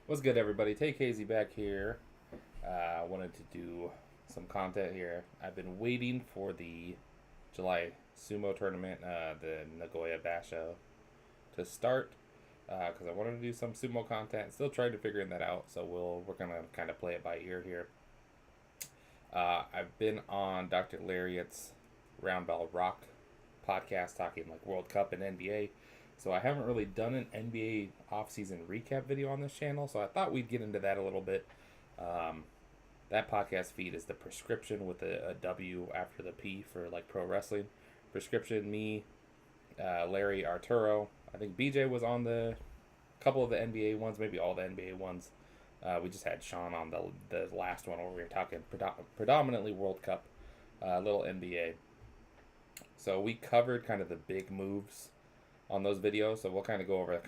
What's good, everybody? Take Hazy back here. I wanted to do some content here. I've been waiting for the July sumo tournament, the Nagoya Basho, to start because I wanted to do some sumo content. Still trying to figure that out, so we're gonna kind of play it by ear here. I've been on Dr. Lariat's Rock podcast talking like World Cup and NBA. So I haven't really done an NBA offseason recap video on this channel, so I thought we'd get into that a little bit. That podcast feed is the prescription with a W after the P for like pro wrestling. Prescription, me, Larry, Arturo. I think BJ was on the couple of the NBA ones, maybe all the NBA ones. We just had Sean on the last one where we were talking predominantly World Cup, little NBA. So we covered kind of the big moves on those videos. So we'll kind of go over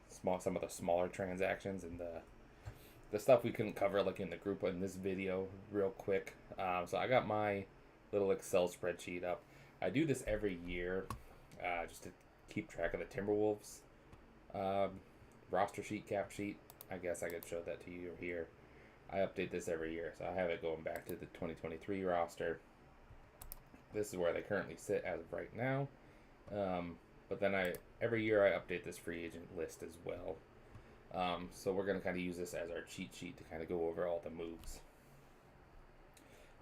some of the smaller transactions and the stuff we couldn't cover like in the group in this video real quick. So I got my little Excel spreadsheet up. I do this every year just to keep track of the Timberwolves roster sheet, cap sheet. I guess I could show that to you here. I update this every year, so I have it going back to the 2023 roster. This is where they currently sit as of right now. But then every year I update this free agent list as well. So we're going to kind of use this as our cheat sheet to kind of go over all the moves.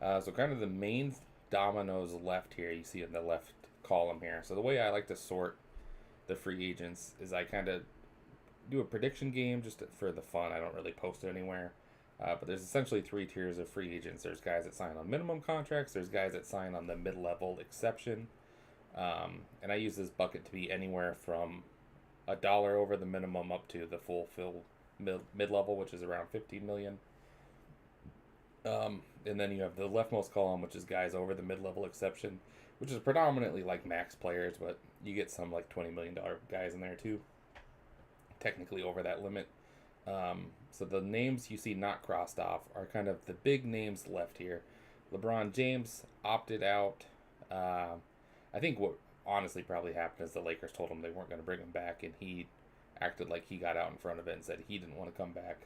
So kind of the main dominoes left here, you see in the left column here. So the way I like to sort the free agents is I kind of do a prediction game just for the fun. I don't really post it anywhere. But there's essentially three tiers of free agents. There's guys that sign on minimum contracts. There's guys that sign on the mid-level exception. And I use this bucket to be anywhere from $1 over the minimum up to the full mid-level, which is around 15 million. And then you have the leftmost column, which is guys over the mid-level exception, which is predominantly like max players, but you get some like $20 million guys in there too, technically over that limit. So the names you see not crossed off are kind of the big names left here. LeBron James opted out. I think what honestly probably happened is the Lakers told him they weren't going to bring him back, and he acted like he got out in front of it and said he didn't want to come back.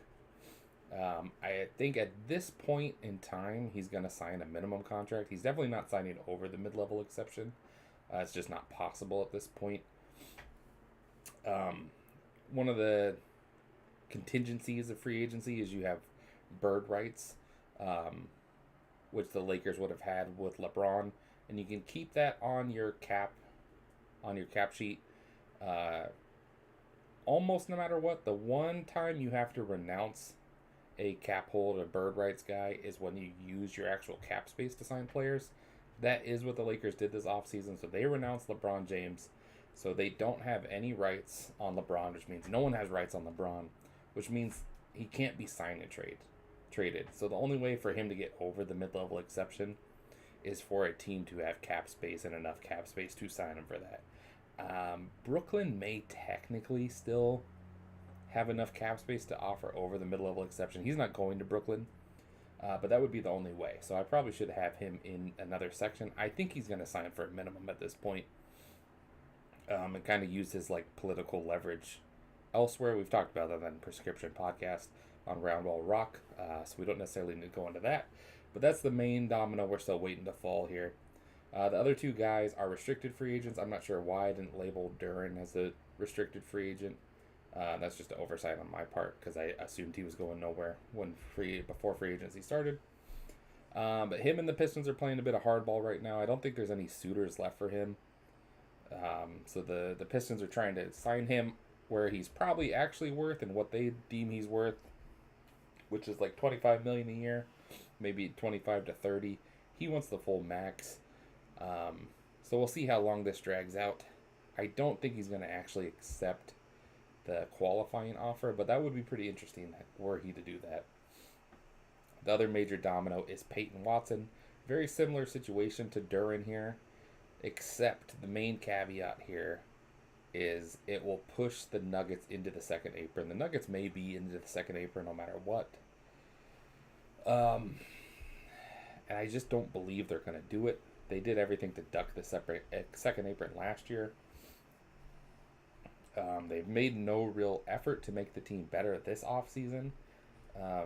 I think at this point in time, he's going to sign a minimum contract. He's definitely not signing over the mid-level exception. It's just not possible at this point. One of the contingencies of free agency is you have bird rights, which the Lakers would have had with LeBron, and you can keep that on your cap sheet almost no matter what. The one time you have to renounce a cap hold, a bird rights guy, is when you use your actual cap space to sign players. That is what the Lakers did this offseason. So they renounced LeBron James, so they don't have any rights on LeBron, which means no one has rights on LeBron, which means he can't be signed and traded. So the only way for him to get over the mid-level exception is for a team to have cap space and enough cap space to sign him for that. Brooklyn may technically still have enough cap space to offer over the mid-level exception. He's not going to Brooklyn, but that would be the only way. So I probably should have him in another section. I think he's going to sign for a minimum at this point, and kind of use his like political leverage elsewhere. We've talked about that on Prescription Podcast on Rock, so we don't necessarily need to go into that. But that's the main domino we're still waiting to fall here. The other two guys are restricted free agents. I'm not sure why I didn't label Duran as a restricted free agent. That's just an oversight on my part because I assumed he was going nowhere before free agency started. But him and the Pistons are playing a bit of hardball right now. I don't think there's any suitors left for him. So the Pistons are trying to sign him where he's probably actually worth and what they deem he's worth, which is like $25 million a year, maybe 25 to 30. He wants the full max. So we'll see how long this drags out. I don't think he's going to actually accept the qualifying offer, but that would be pretty interesting were he to do that. The other major domino is Peyton Watson. Very similar situation to Duran here, except the main caveat here is it will push the Nuggets into the second apron. The Nuggets may be into the second apron no matter what. And I just don't believe they're going to do it. They did everything to duck the second apron last year. They've made no real effort to make the team better this offseason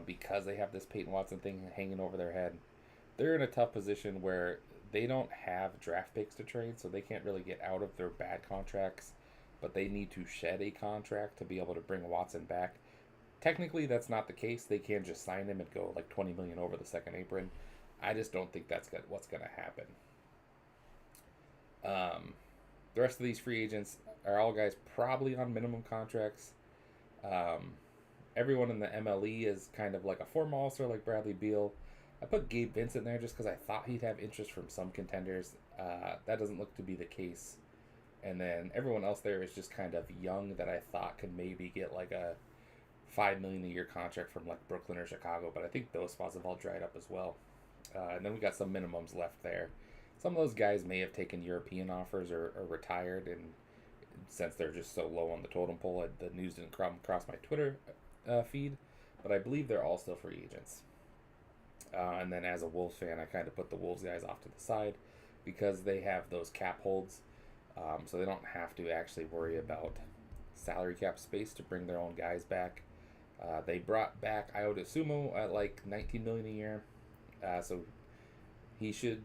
because they have this Peyton Watson thing hanging over their head. They're in a tough position where they don't have draft picks to trade, so they can't really get out of their bad contracts, but they need to shed a contract to be able to bring Watson back. Technically, that's not the case. They can just sign him and go like 20 million over the second apron. I just don't think that's what's going to happen. The rest of these free agents are all guys probably on minimum contracts. Um, Everyone in the MLE is kind of like a former All-Star like Bradley Beal. I put Gabe Vincent there just because I thought he'd have interest from some contenders. That doesn't look to be the case. And then everyone else there is just kind of young that I thought could maybe get like a $5 million a year contract from like Brooklyn or Chicago, but I think those spots have all dried up as well. And then we got some minimums left there. Some of those guys may have taken European offers or retired, and since they're just so low on the totem pole, the news didn't come across my Twitter feed, but I believe they're all still free agents. And then as a Wolves fan, I kind of put the Wolves guys off to the side because they have those cap holds, so they don't have to actually worry about salary cap space to bring their own guys back. They brought back Iota Sumo at like $19 million a year, so he should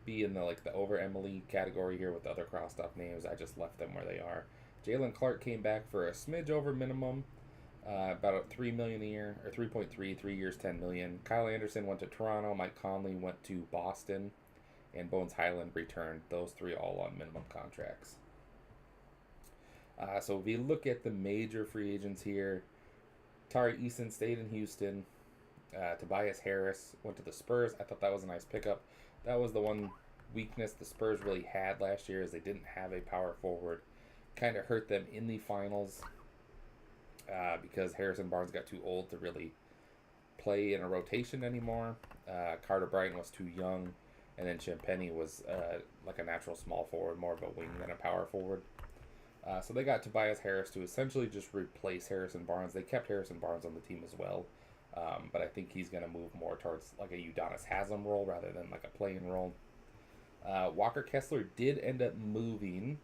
be in the over Emily category here with the other crossed off names. I just left them where they are. Jalen Clark came back for a smidge over minimum, about $3 million a year, or 3.3, 3 years, $10 million. Kyle Anderson went to Toronto. Mike Conley went to Boston, and Bones Highland returned. Those three all on minimum contracts. So if you look at the major free agents here, Tari Eason stayed in Houston. Tobias Harris went to the Spurs. I thought that was a nice pickup. That was the one weakness the Spurs really had last year, is they didn't have a power forward. Kind of hurt them in the finals because Harrison Barnes got too old to really play in a rotation anymore. Carter Bryant was too young, and then Champagny was like a natural small forward, more of a wing than a power forward. So they got Tobias Harris to essentially just replace Harrison Barnes. They kept Harrison Barnes on the team as well. But I think he's going to move more towards like a Udonis Haslem role rather than like a playing role. Walker Kessler did end up moving.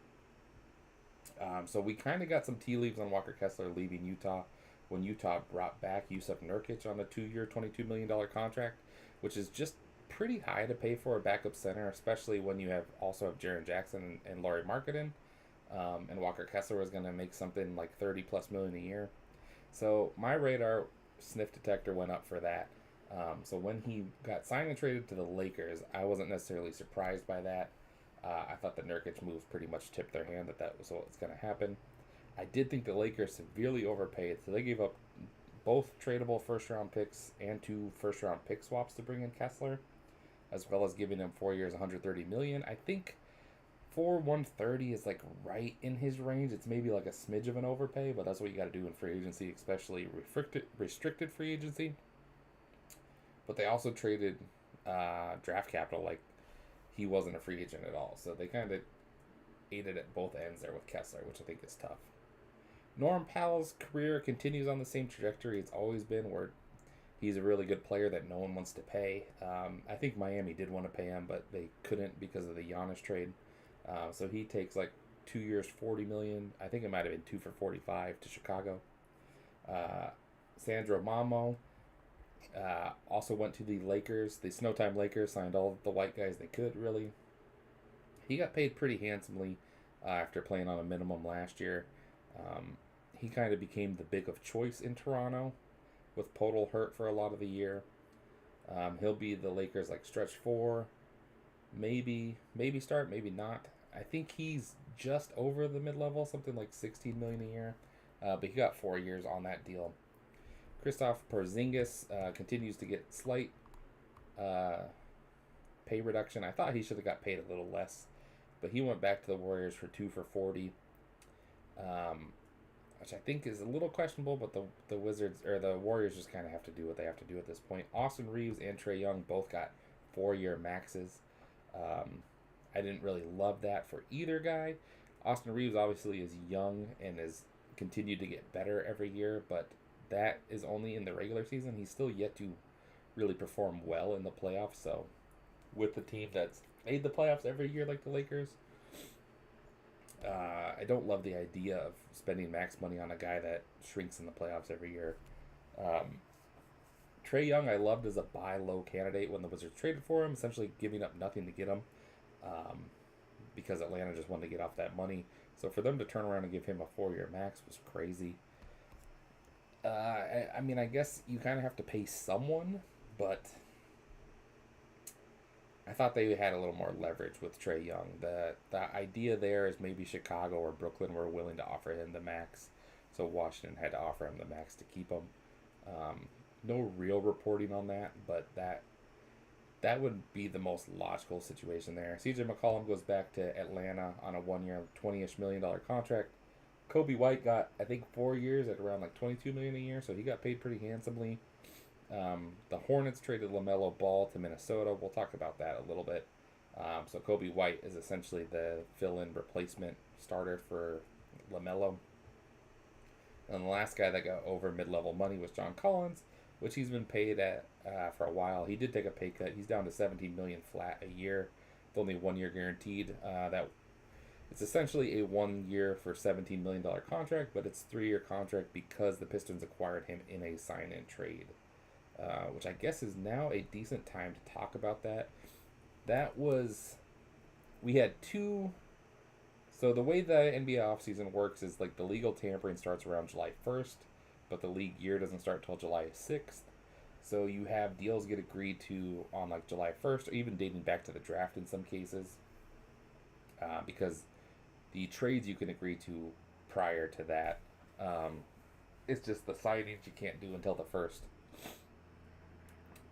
So we kind of got some tea leaves on Walker Kessler leaving Utah when Utah brought back Yusuf Nurkic on a 2-year, $22 million contract, which is just pretty high to pay for a backup center, especially when you also have Jaren Jackson and Laurie Marketing. And Walker Kessler was going to make something like $30+ million a year. So my radar sniff detector went up for that. So when he got signed and traded to the Lakers, I wasn't necessarily surprised by that. I thought the Nurkic move pretty much tipped their hand that was what was going to happen. I did think the Lakers severely overpaid, so they gave up both tradable first-round picks and 2 first-round pick swaps to bring in Kessler, as well as giving him 4 years, $130 million. I think for 130 is like right in his range. It's maybe like a smidge of an overpay, but that's what you got to do in free agency, especially restricted free agency. But they also traded draft capital like he wasn't a free agent at all. So they kind of ate it at both ends there with Kessler, which I think is tough. Norm Powell's career continues on the same trajectory it's always been, where he's a really good player that no one wants to pay. I think Miami did want to pay him, but they couldn't because of the Giannis trade. So he takes like 2 years, $40 million. I think it might have been 2 for $45 to Chicago. Sandro Mamo also went to the Lakers. The Snowtime Lakers signed all the white guys they could, really. He got paid pretty handsomely after playing on a minimum last year. He kind of became the big of choice in Toronto, with Podol hurt for a lot of the year. He'll be the Lakers like stretch 4. Maybe start, maybe not. I think he's just over the mid-level, something like $16 million a year. But he got 4 years on that deal. Kristaps Porzingis continues to get slight pay reduction. I thought he should have got paid a little less, but he went back to the Warriors for 2 for $40, which I think is a little questionable. But the Wizards or the Warriors just kind of have to do what they have to do at this point. Austin Reeves and Trae Young both got 4-year maxes. I didn't really love that for either guy. Austin Reeves obviously is young and has continued to get better every year, but that is only in the regular season. He's still yet to really perform well in the playoffs. So with the team that's made the playoffs every year like the Lakers, I don't love the idea of spending max money on a guy that shrinks in the playoffs every year. Um, Trae Young, I loved as a buy low candidate when the Wizards traded for him, essentially giving up nothing to get him, um, because Atlanta just wanted to get off that money. So for them to turn around and give him a 4-year max was crazy. I mean, I guess you kind of have to pay someone, but I thought they had a little more leverage with Trae Young. The idea there is maybe Chicago or Brooklyn were willing to offer him the max, so Washington had to offer him the max to keep him. Um, no real reporting on that, but that would be the most logical situation there. CJ McCollum goes back to Atlanta on a 1-year, $20-ish million contract. Kobe White got, I think, 4 years at around like $22 million a year, so he got paid pretty handsomely. The Hornets traded LaMelo Ball to Minnesota. We'll talk about that a little bit. So Kobe White is essentially the fill-in replacement starter for LaMelo. And the last guy that got over mid-level money was John Collins, which he's been paid at for a while. He did take a pay cut. He's down to $17 million flat a year, with only 1 year guaranteed. That it's essentially a 1 year for $17 million contract, but it's a 3-year contract because the Pistons acquired him in a sign-in trade. Which I guess is now a decent time to talk about that. We had two. So the way the NBA offseason works is like the legal tampering starts around July 1st, but the league year doesn't start till July 6th. So you have deals get agreed to on like July 1st, or even dating back to the draft in some cases, because the trades you can agree to prior to that. It's just the signings you can't do until the 1st.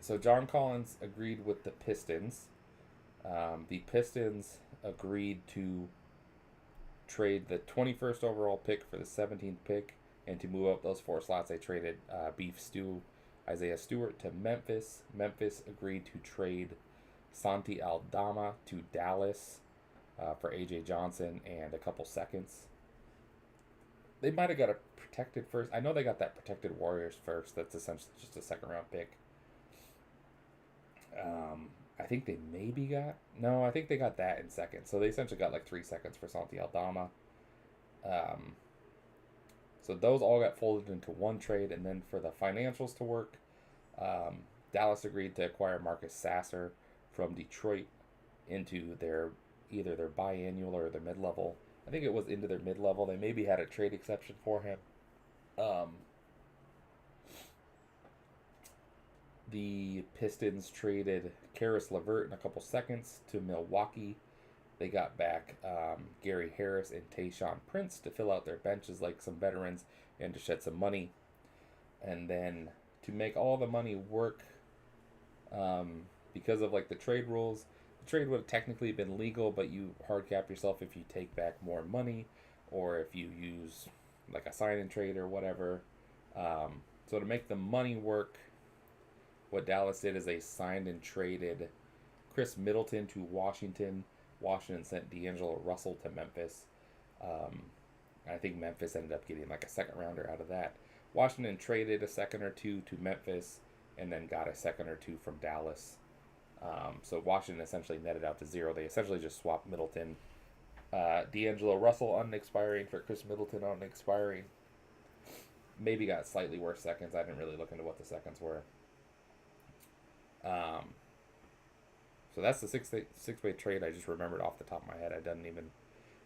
So John Collins agreed with the Pistons. The Pistons agreed to trade the 21st overall pick for the 17th pick, and to move up those 4 slots, they traded Beef Stew Isaiah Stewart to Memphis. Memphis agreed to trade Santi Aldama to Dallas for AJ Johnson and a couple seconds. They might have got a protected first. I know they got that protected Warriors first. That's essentially just a second round pick. I think they maybe got... No, I think they got that in second. So they essentially got like 3 seconds for Santi Aldama. So those all got folded into one trade. And then for the financials to work, Dallas agreed to acquire Marcus Sasser from Detroit into either their biannual or their mid-level. I think it was into their mid-level. They maybe had a trade exception for him. The Pistons traded Karis LeVert in a couple seconds to Milwaukee. They got back Gary Harris and Tayshaun Prince to fill out their benches like some veterans and to shed some money. And then to make all the money work, because of like the trade rules, the trade would have technically been legal, but you hard cap yourself if you take back more money or if you use like a sign-in trade or whatever. So to make the money work, what Dallas did is they signed and traded Chris Middleton to Washington. Washington sent D'Angelo Russell to Memphis. I think Memphis ended up getting like a second rounder out of that. Washington traded a second or two to Memphis and then got a second or two from Dallas. So Washington essentially netted out to 0. They essentially just swapped Middleton. D'Angelo Russell unexpiring for Chris Middleton unexpiring. Maybe got slightly worse seconds. I didn't really look into what the seconds were. So that's the six-way trade I just remembered off the top of my head. I didn't even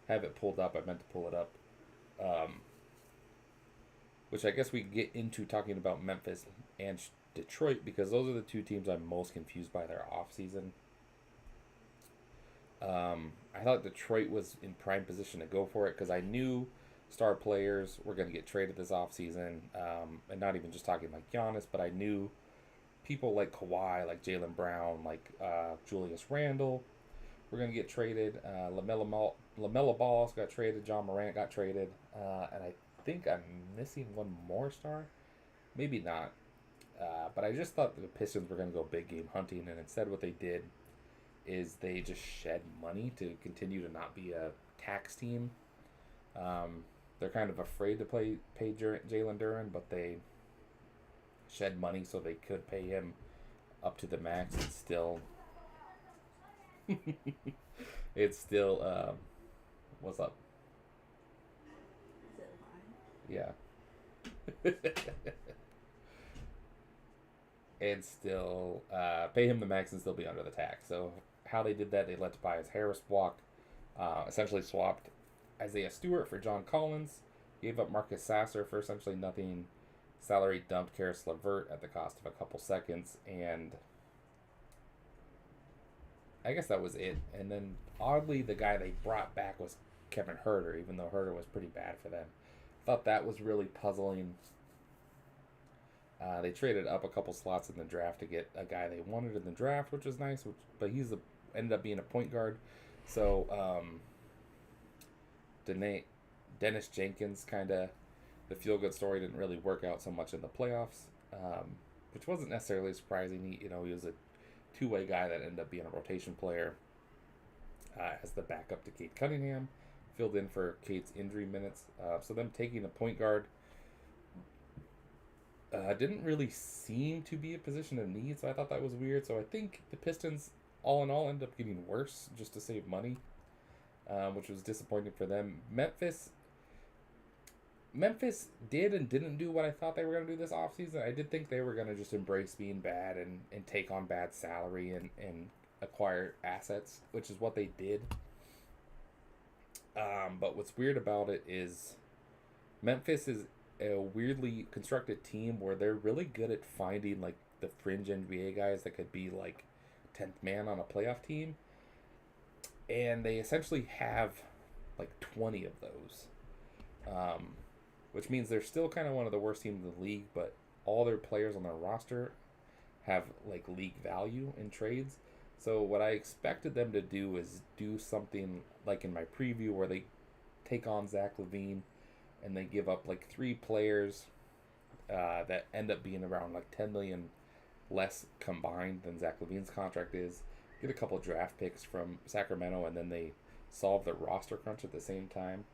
have it pulled up. I meant to pull it up. Which I guess we get into talking about Memphis and Detroit because those are the two teams I'm most confused by their offseason. I thought Detroit was in prime position to go for it because I knew star players were going to get traded this offseason. And not even just talking like Giannis, but I knew people like Kawhi, like Jaylen Brown, like Julius Randle were going to get traded. LaMelo Ball got traded. John Morant got traded. And I think I'm missing one more star. Maybe not. But I just thought the Pistons were going to go big game hunting. And instead what they did is they just shed money to continue to not be a tax team. They're kind of afraid to pay Jalen Duren, but they shed money so they could pay him up to the max. It's still what's up? Yeah. And still pay him the max and still be under the tax. So how they did that, they let Tobias Harris walk, essentially swapped Isaiah Stewart for John Collins, gave up Marcus Sasser for essentially nothing, salary dumped Karis LeVert at the cost of a couple seconds, and I guess that was it. And then oddly, the guy they brought back was Kevin Herter, even though Herter was pretty bad for them. Thought that was really puzzling. They traded up a couple slots in the draft to get a guy they wanted in the draft, which was nice. But ended up being a point guard. So Dennis Jenkins kind of the feel good story didn't really work out so much in the playoffs, which wasn't necessarily surprising. He was a two-way guy that ended up being a rotation player as the backup to Cade Cunningham, filled in for Cade's injury minutes. So them taking a point guard didn't really seem to be a position of need, so I thought that was weird. So I think the Pistons, all in all, ended up getting worse just to save money, which was disappointing for them. Memphis did and didn't do what I thought they were going to do this offseason. I did think they were going to just embrace being bad and take on bad salary and acquire assets, which is what they did. But what's weird about it is Memphis is a weirdly constructed team where they're really good at finding like the fringe NBA guys that could be like 10th man on a playoff team, and they essentially have like 20 of those, which means they're still kind of one of the worst teams in the league, but all their players on their roster have like league value in trades. So what I expected them to do is do something like in my preview where they take on Zach LaVine and they give up like 3 players that end up being around like $10 million less combined than Zach LaVine's contract is. Get a couple draft picks from Sacramento, and then they solve the roster crunch at the same time.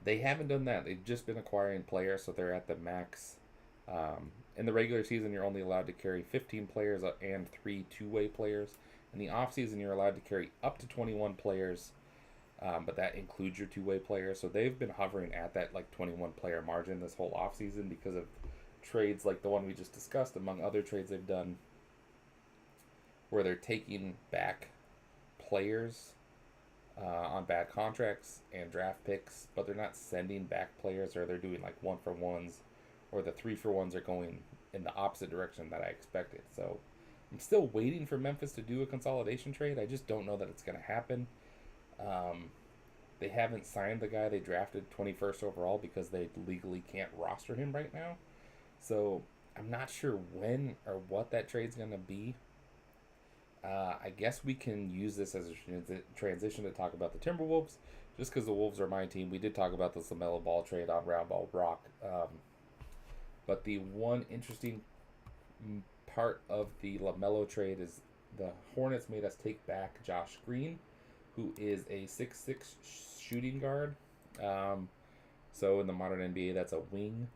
They haven't done that. They've just been acquiring players, so they're at the max. In the regular season, you're only allowed to carry 15 players and 3 two-way players. In the offseason, you're allowed to carry up to 21 players, but that includes your two-way players. So they've been hovering at that like 21-player margin this whole offseason because of trades like the one we just discussed, among other trades they've done, where they're taking back players on bad contracts and draft picks, but they're not sending back players, or they're doing like 1-for-1s, or the 3-for-1s are going in the opposite direction that I expected. So I'm still waiting for Memphis to do a consolidation trade. I just don't know that it's going to happen. They haven't signed the guy they drafted 21st overall because they legally can't roster him right now. So I'm not sure when or what that trade's going to be. I guess we can use this as a transition to talk about the Timberwolves, just because the Wolves are my team. We did talk about this LaMelo Ball trade on Round Ball Rock. But the one interesting part of the LaMelo trade is the Hornets made us take back Josh Green, who is a 6'6" shooting guard. So in the modern NBA, that's a wing.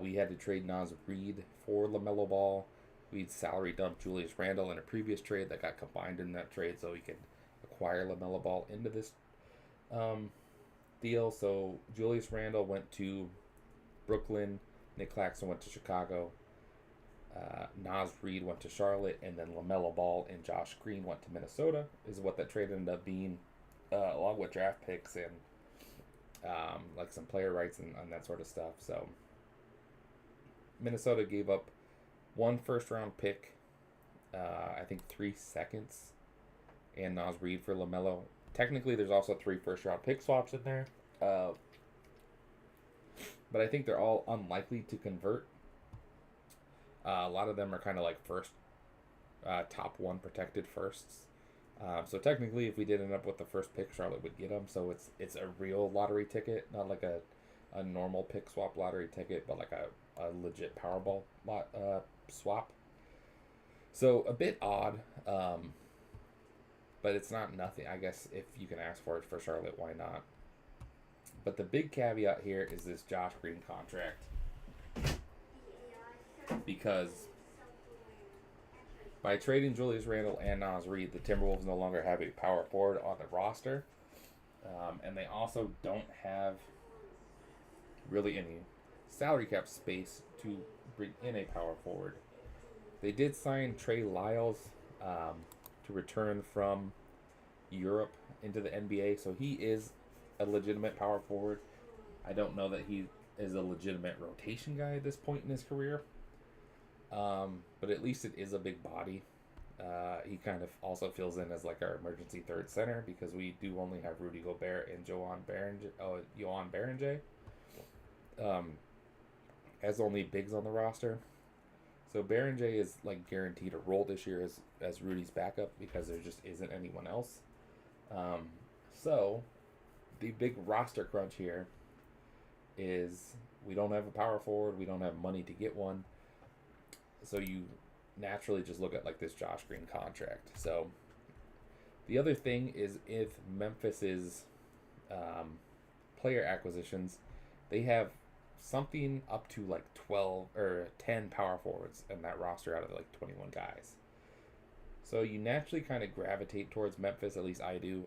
We had to trade Naz Reid for LaMelo Ball. We'd salary dumped Julius Randle in a previous trade that got combined in that trade so we could acquire LaMelo Ball into this deal. So Julius Randle went to Brooklyn, Nick Claxton went to Chicago, Naz Reid went to Charlotte, and then LaMelo Ball and Josh Green went to Minnesota, is what that trade ended up being, along with draft picks and like some player rights and that sort of stuff. So Minnesota gave up 1 first-round pick, I think 3 seconds, and Naz Reid for LaMelo. Technically, there's also 3 first-round pick swaps in there. But I think they're all unlikely to convert. A lot of them are kind of like first, top 1 protected firsts. So technically, if we did end up with the first pick, Charlotte would get them. So it's a real lottery ticket, not like a normal pick swap lottery ticket, but like a legit Powerball swap. So a bit odd, but it's not nothing. I guess if you can ask for it for Charlotte, why not? But the big caveat here is this Josh Green contract. Because by trading Julius Randle and Naz Reid, the Timberwolves no longer have a power forward on the roster. And they also don't have really any salary cap space to bring in a power forward. They did sign Trey Lyles to return from Europe into the NBA, so he is a legitimate power forward. I don't know that he is a legitimate rotation guy at this point in his career, but at least it is a big body. He kind of also fills in as like our emergency third center because we do only have Rudy Gobert and Joan Berenje as only bigs on the roster. So Berenje is like guaranteed a role this year as Rudy's backup because there just isn't anyone else. So the big roster crunch here is we don't have a power forward, we don't have money to get one. So you naturally just look at like this Josh Green contract. So the other thing is if Memphis's player acquisitions, they have something up to like 12 or 10 power forwards in that roster out of like 21 guys. So you naturally kind of gravitate towards Memphis, at least I do.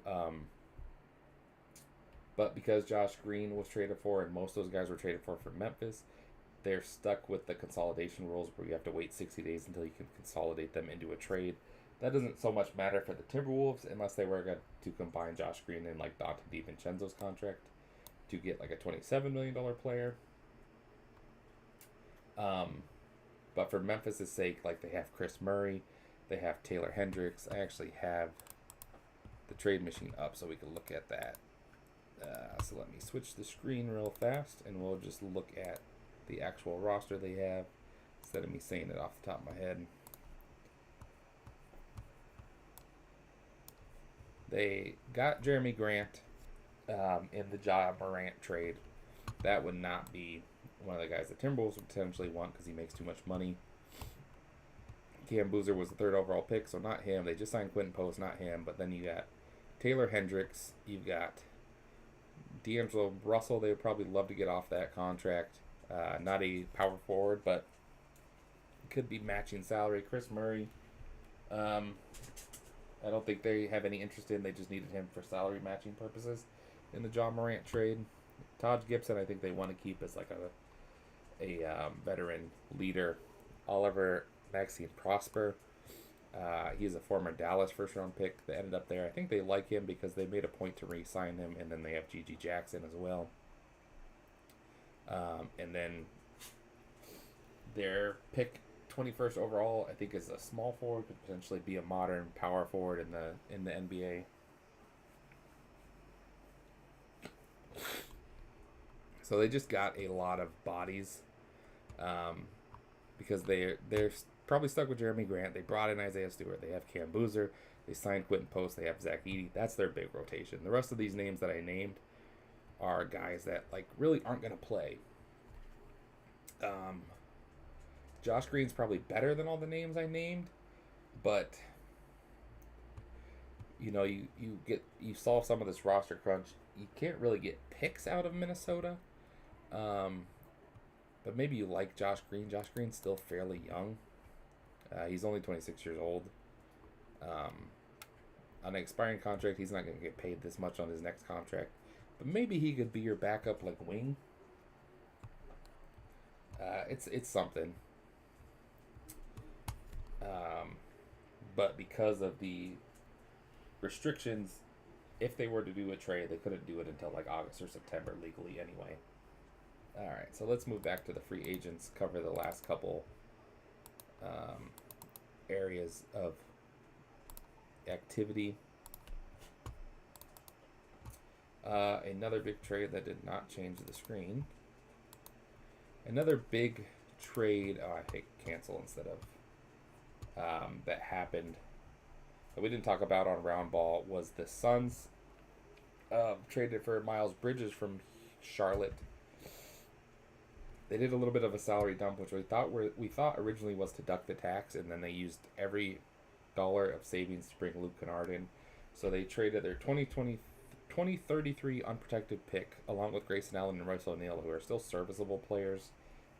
But because Josh Green was traded for and most of those guys were traded for Memphis, they're stuck with the consolidation rules where you have to wait 60 days until you can consolidate them into a trade. That doesn't so much matter for the Timberwolves unless they were going to combine Josh Green and like Dante DiVincenzo's contract to get like a $27 million player. But for Memphis' sake, like they have Chris Murray, they have Taylor Hendricks. I actually have the trade machine up so we can look at that. So let me switch the screen real fast and we'll just look at the actual roster they have instead of me saying it off the top of my head. They got Jeremy Grant in the Ja Morant trade. That would not be one of the guys the Timberwolves would potentially want because he makes too much money. Cam Boozer was the third overall pick, so not him. They just signed Quentin Post, not him. But then you got Taylor Hendricks. You've got D'Angelo Russell. They would probably love to get off that contract. Not a power forward, but could be matching salary. Chris Murray. I don't think they have any interest in. They just needed him for salary matching purposes in the Ja Morant trade. Todd Gibson, I think they want to keep as like a veteran leader. Oliver Maxine Prosper. He's a former Dallas first-round pick that ended up there. I think they like him because they made a point to re-sign him, and then they have Gigi Jackson as well. And then their pick 21st overall, I think, is a small forward, could potentially be a modern power forward in the NBA. So they just got a lot of bodies because they're probably stuck with Jeremy Grant. They brought in Isaiah Stewart. They have Cam Boozer. They signed Quentin Post. They have Zach Edey. That's their big rotation. The rest of these names that I named are guys that like really aren't going to play. Josh Green's probably better than all the names I named, but you know, you solve some of this roster crunch. You can't really get picks out of Minnesota. But maybe you like Josh Green. Josh Green's still fairly young. He's only 26 years old. On an expiring contract, he's not going to get paid this much on his next contract. But maybe he could be your backup like wing. It's something. But because of the restrictions, if they were to do a trade, they couldn't do it until like August or September legally anyway. All right, so let's move back to the free agents, cover the last couple areas of activity. Another big trade that did not change the screen. Another big trade, I hit cancel instead of, that happened that we didn't talk about on Round Ball was the Suns traded for Miles Bridges from Charlotte. They did a little bit of a salary dump, which we thought originally was to duck the tax, and then they used every dollar of savings to bring Luke Kennard in. So they traded their 2033 unprotected pick, along with Grayson Allen and Royce O'Neal, who are still serviceable players,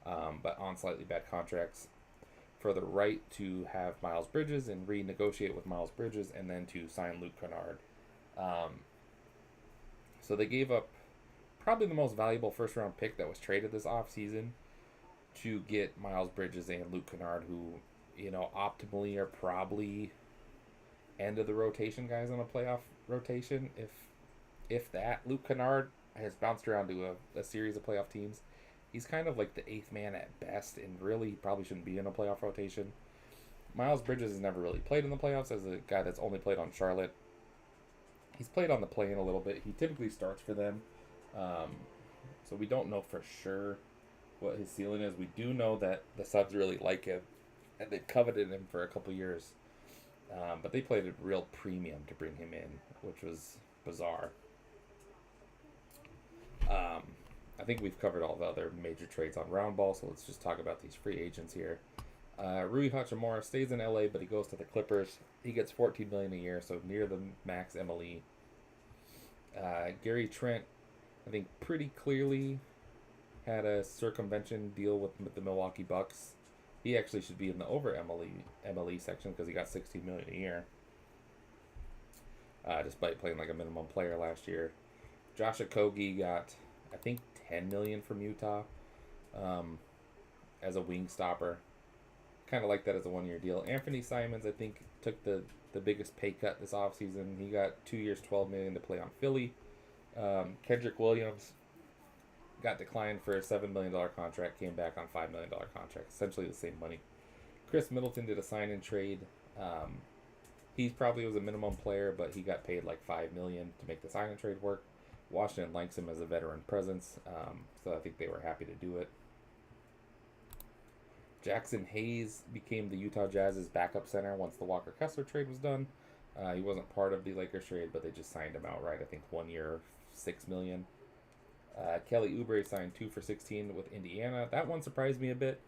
but on slightly bad contracts, for the right to have Miles Bridges and renegotiate with Miles Bridges, and then to sign Luke Kennard. So they gave up probably the most valuable first round pick that was traded this offseason to get Miles Bridges and Luke Kennard, who, optimally are probably end of the rotation guys on a playoff rotation. If that, Luke Kennard has bounced around to a series of playoff teams. He's kind of like the eighth man at best, and really probably shouldn't be in a playoff rotation. Miles Bridges has never really played in the playoffs as a guy that's only played on Charlotte. He's played on the play-in a little bit. He typically starts for them. So we don't know for sure what his ceiling is. We do know that the Subs really like him, and they've coveted him for a couple years. But they played a real premium to bring him in, which was bizarre. I think we've covered all the other major trades on Roundball, so let's just talk about these free agents here. Rui Hachimura stays in LA, but he goes to the Clippers. He gets $14 million a year, so near the max MLE. Gary Trent, I think pretty clearly had a circumvention deal with the Milwaukee Bucks. He actually should be in the over MLE section because he got $16 million a year, despite playing like a minimum player last year. Josh Okogie got, I think, $10 million from Utah as a wing stopper. Kind of like that as a one-year deal. Anthony Simons, I think, took the biggest pay cut this offseason. He got 2 years, $12 million to play on Philly. Kendrick Williams got declined for a $7 million contract, came back on $5 million contract, essentially the same money. Chris Middleton did a sign-in trade. He probably was a minimum player, but he got paid like $5 million to make the sign-in trade work. Washington likes him as a veteran presence, so I think they were happy to do it. Jackson Hayes became the Utah Jazz's backup center once the Walker Kessler trade was done. He wasn't part of the Lakers trade, but they just signed him outright. I think 1 year, $6 million. Kelly Oubre signed 2 for $16 with Indiana. That one surprised me a bit.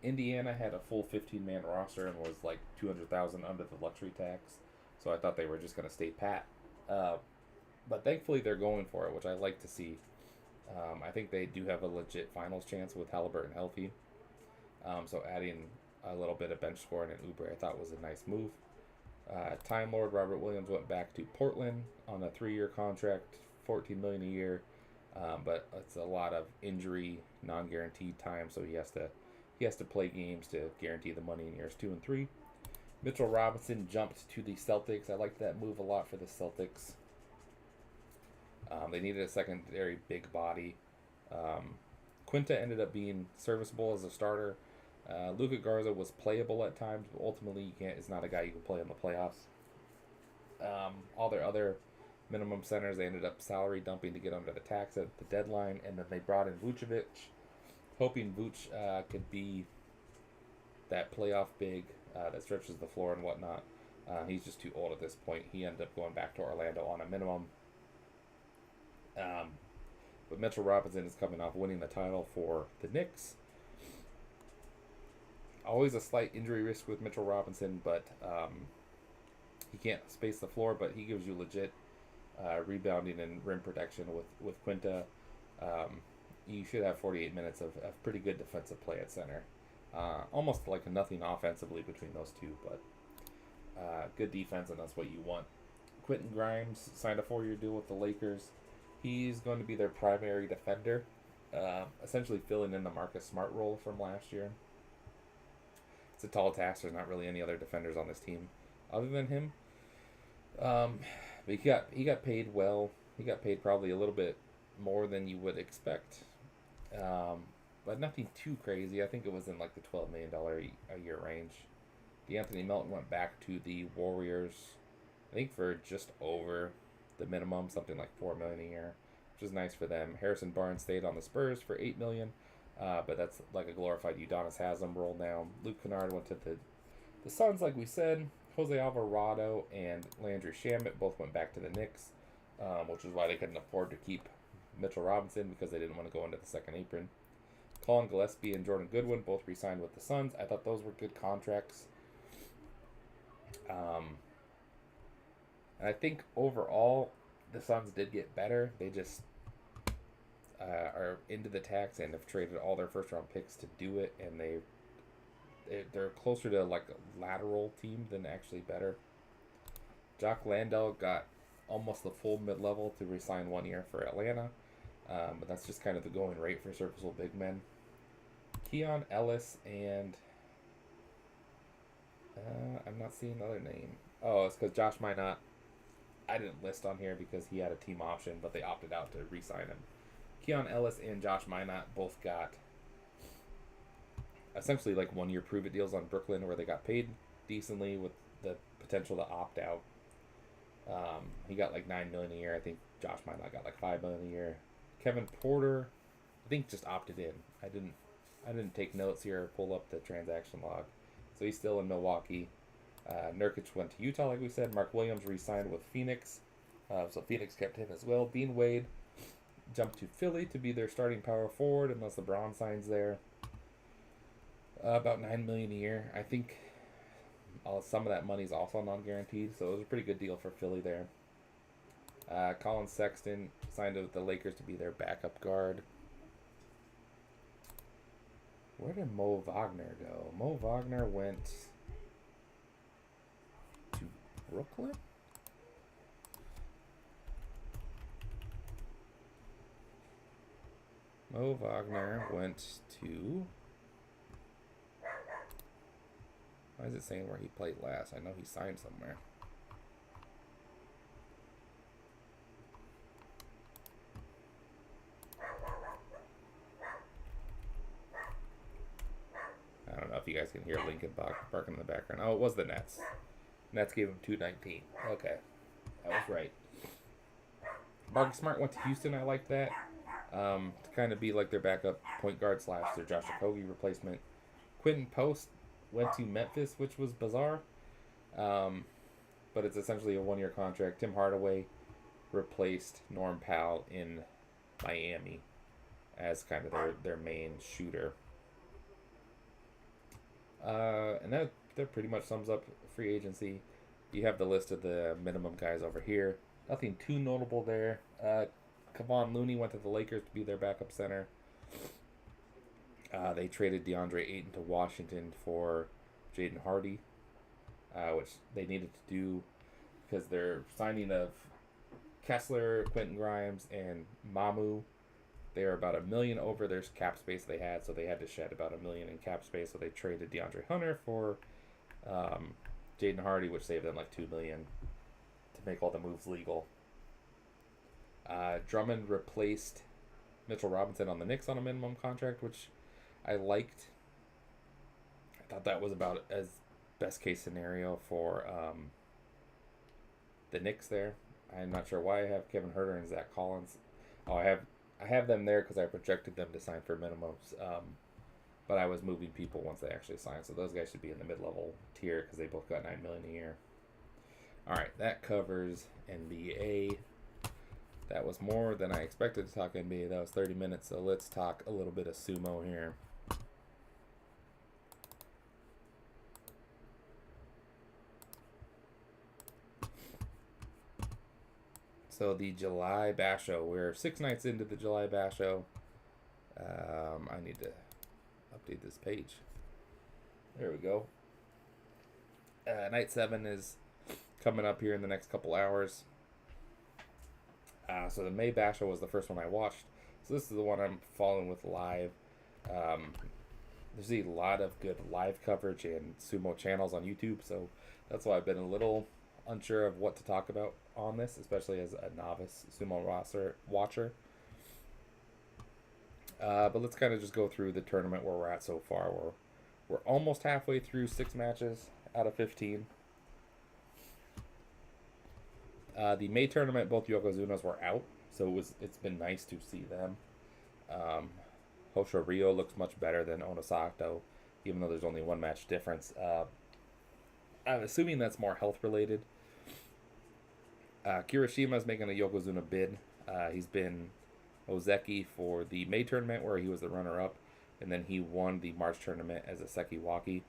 Indiana had a full 15-man roster and was like $200,000 under the luxury tax, so I thought they were just going to stay pat. But thankfully they're going for it, which I like to see. I think they do have a legit finals chance with Halliburton healthy. So adding a little bit of bench scoring in Oubre I thought was a nice move. Time Lord Robert Williams went back to Portland on a 3-year contract, $14 million a year. But it's a lot of injury, non-guaranteed time, so he has to play games to guarantee the money in years 2 and 3. Mitchell Robinson jumped to the Celtics. I liked that move a lot for the Celtics. They needed a secondary big body. Quinta ended up being serviceable as a starter. Luka Garza was playable at times, but ultimately is not a guy you can play in the playoffs. All their other minimum centers, they ended up salary dumping to get under the tax at the deadline, and then they brought in Vucevic, hoping Vuce could be that playoff big that stretches the floor and whatnot. He's just too old at this point. He ended up going back to Orlando on a minimum. But Mitchell Robinson is coming off winning the title for the Knicks. Always a slight injury risk with Mitchell Robinson, but he can't space the floor, but he gives you legit rebounding and rim protection with Quinta. You should have 48 minutes of pretty good defensive play at center. Almost like nothing offensively between those two, but good defense, and that's what you want. Quentin Grimes signed a 4-year deal with the Lakers. He's going to be their primary defender, essentially filling in the Marcus Smart role from last year. It's a tall task. There's not really any other defenders on this team other than him. But he got paid well. He got paid probably a little bit more than you would expect, but nothing too crazy. I think it was in like the $12 million a year range. DeAnthony Melton went back to the Warriors, I think for just over the minimum, something like $4 million a year, which is nice for them. Harrison Barnes stayed on the Spurs for $8 million, but that's like a glorified Udonis Haslem roll now. Luke Kennard went to the Suns, like we said. Jose Alvarado and Landry Shamet both went back to the Knicks, which is why they couldn't afford to keep Mitchell Robinson, because they didn't want to go into the second apron. Colin Gillespie and Jordan Goodwin both re-signed with the Suns. I thought those were good contracts. And I think overall the Suns did get better. They just are into the tax and have traded all their first round picks to do it, and they're closer to like a lateral team than actually better. Jock Landale got almost the full mid-level to re-sign 1 year for Atlanta. But that's just kind of the going rate for serviceable big men. Keon Ellis and I'm not seeing another name. Oh, it's because Josh Minot I didn't list on here because he had a team option, but they opted out to re-sign him. Keon Ellis and Josh Minot both got essentially like 1 year prove it deals on Brooklyn where they got paid decently with the potential to opt out. He got like $9 million a year. I think Josh Minot got like $5 million a year. Kevin Porter, I think just opted in. I didn't take notes here or pull up the transaction log, so he's still in Milwaukee. Nurkic went to Utah, like we said. Mark Williams re-signed with Phoenix, so Phoenix kept him as well. Dean Wade jumped to Philly to be their starting power forward unless LeBron signs there. About $9 million a year. I think some of that money is also non-guaranteed, so it was a pretty good deal for Philly there. Colin Sexton signed with the Lakers to be their backup guard. Where did Mo Wagner go? Mo Wagner went to Brooklyn? Mo Wagner went to... Why is it saying where he played last? I know he signed somewhere. I don't know if you guys can hear Lincoln barking in the background. Oh, it was the Nets. Nets gave him $219. Okay, that was right. Marcus Smart went to Houston. I like that. To kind of be like their backup point guard / their Josh Okogie replacement. Quentin Post went to Memphis, which was bizarre. But it's essentially a 1 year contract. Tim Hardaway replaced Norm Powell in Miami as kind of their main shooter. And that pretty much sums up free agency. You have the list of the minimum guys over here. Nothing too notable there. Kevon Looney went to the Lakers to be their backup center. They traded DeAndre Ayton to Washington for Jaden Hardy, which they needed to do because their signing of Kessler, Quentin Grimes, and Mamu, they are about $1 million over their cap space they had, so they had to shed about $1 million in cap space. So they traded DeAndre Hunter for Jaden Hardy, which saved them like $2 million to make all the moves legal. Drummond replaced Mitchell Robinson on the Knicks on a minimum contract, which I liked. I thought that was about as best case scenario for the Knicks there. I'm not sure why I have Kevin Huerter and Zach Collins. Oh, I have them there because I projected them to sign for minimums. But I was moving people once they actually signed, so those guys should be in the mid-level tier because they both got $9 million a year. All right, that covers NBA. That was more than I expected to talk NBA. That was 30 minutes, so let's talk a little bit of sumo here. So the July Basho, we're 6 nights into the July Basho. I need to update this page. There we go. Night 7 is coming up here in the next couple hours. So the May Basho was the first one I watched. So this is the one I'm following with live. There's a lot of good live coverage and sumo channels on YouTube, so that's why I've been a little unsure of what to talk about on this, especially as a novice sumo watcher. But let's kind of just go through the tournament where we're at so far. We're almost halfway through 6 matches out of 15. The May tournament, both Yokozunas were out, so it's been nice to see them. Hosho Ryo looks much better than Onosato, even though there's only 1 match difference. I'm assuming that's more health related. Kirishima is making a Yokozuna bid. He's been Ozeki for the May tournament where he was the runner-up, and then he won the March tournament as a Sekiwaki.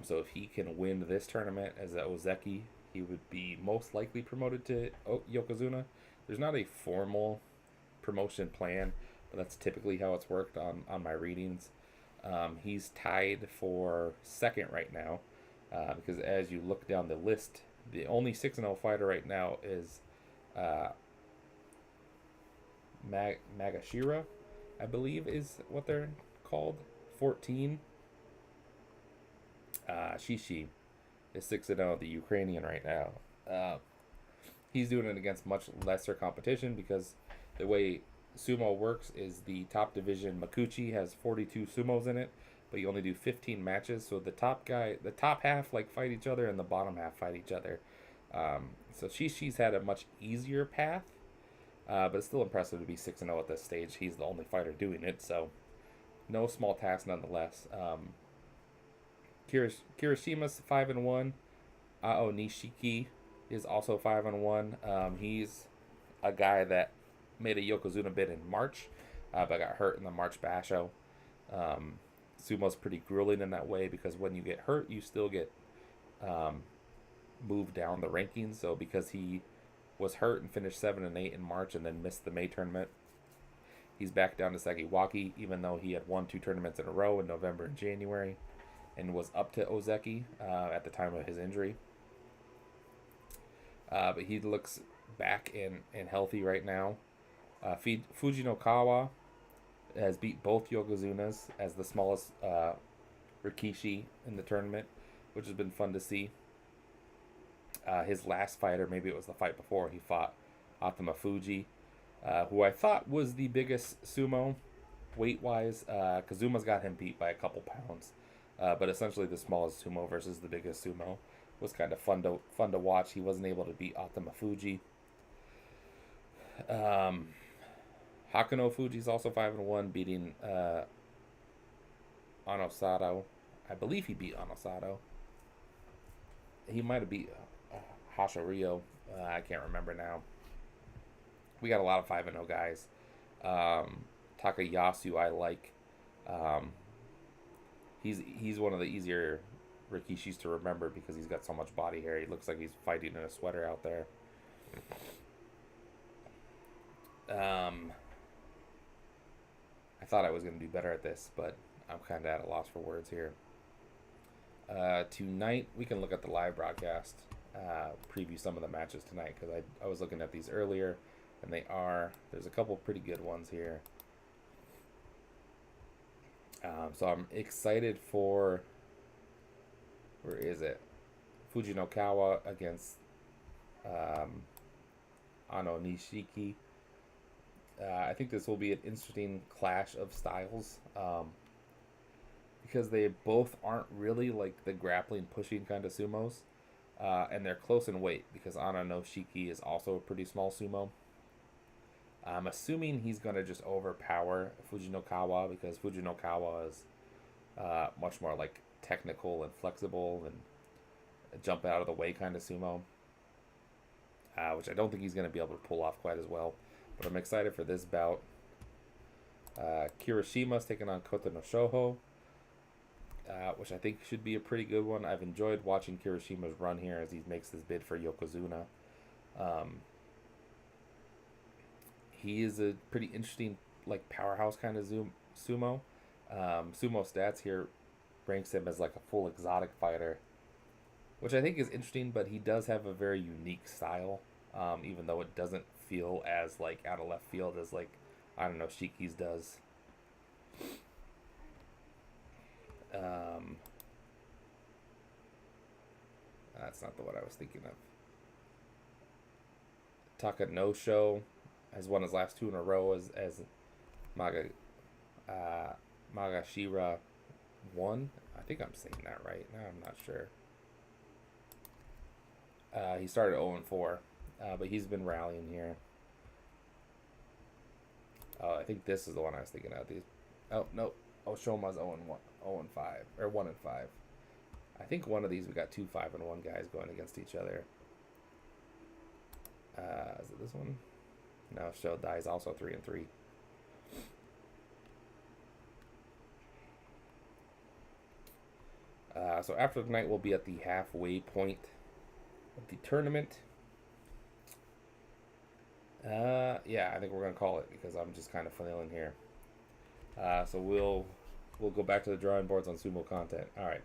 So if he can win this tournament as a Ozeki, he would be most likely promoted to Yokozuna. There's not a formal promotion plan, but that's typically how it's worked on my readings. He's tied for 2nd right now, because as you look down the list, the only 6-0 fighter right now is Magashira, I believe is what they're called. 14. Shishi is 6-0, the Ukrainian right now. He's doing it against much lesser competition because the way sumo works is the top division Makuchi has 42 sumos in it, but you only do 15 matches. So the top half like fight each other, and the bottom half fight each other. So Shishi's had a much easier path, but it's still impressive to be 6-0 at this stage. He's the only fighter doing it, so no small task nonetheless. Kirishima's 5-1. Ao Nishiki is also 5-1. He's a guy that made a Yokozuna bid in March, but got hurt in the March Basho. Sumo's pretty grueling in that way because when you get hurt, you still get moved down the rankings. So because he was hurt and finished 7-8 in March and then missed the May tournament, he's back down to Sakiwaki, even though he had won 2 tournaments in a row in November and January, and was up to Ozeki at the time of his injury. But he looks back and healthy right now. Fujinokawa has beat both Yokozunas as the smallest Rikishi in the tournament, which has been fun to see. His last fight, or maybe it was the fight before, he fought Atama Fuji, who I thought was the biggest sumo weight-wise. Kazuma's got him beat by a couple pounds, but essentially the smallest sumo versus the biggest sumo was kind of fun to watch. He wasn't able to beat Atama Fuji. Hakuno Fuji's also 5-1, beating Anosado. I believe he beat Anosado. He might have beat Hashario. I can't remember now. We got a lot of 5-0 guys. Takayasu I like. He's one of the easier Rikishis to remember because he's got so much body hair. He looks like he's fighting in a sweater out there. I thought I was going to do better at this, but I'm kind of at a loss for words here. Tonight, we can look at the live broadcast, preview some of the matches tonight, because I was looking at these earlier, and there's a couple pretty good ones here. So I'm excited for, where is it? Fujinokawa against Ano Nishiki. I think this will be an interesting clash of styles, because they both aren't really like the grappling, pushing kind of sumos, and they're close in weight because Ano Nishiki is also a pretty small sumo. I'm assuming he's going to just overpower Fujinokawa because Fujinokawa is much more like technical and flexible and jump out of the way kind of sumo, which I don't think he's going to be able to pull off quite as well. But I'm excited for this bout. Kirishima's taking on Kota no Shoho, which I think should be a pretty good one. I've enjoyed watching Kirishima's run here as he makes this bid for Yokozuna. He is a pretty interesting, like, powerhouse kind of sumo. Sumo Stats here ranks him as like a full exotic fighter, which I think is interesting, but he does have a very unique style, even though it doesn't feel as like out of left field as, like, I don't know, Shiki's does. That's not the one I was thinking of. Takanosho has won his last 2 in a row as Magashira 1. I think I'm saying that right. Now I'm not sure. He started 0-4, but he's been rallying here. Oh, I think this is the one I was thinking of. Oh, no. Oshoma's 0-1, 0-5, or 1-5. I think one of these we got 2 5-1 guys going against each other. Is it this one? No, Shodai is also 3-3. So after the night, we'll be at the halfway point of the tournament. Yeah, I think we're gonna call it because I'm just kind of flailing here. So we'll go back to the drawing boards on sumo content. All right.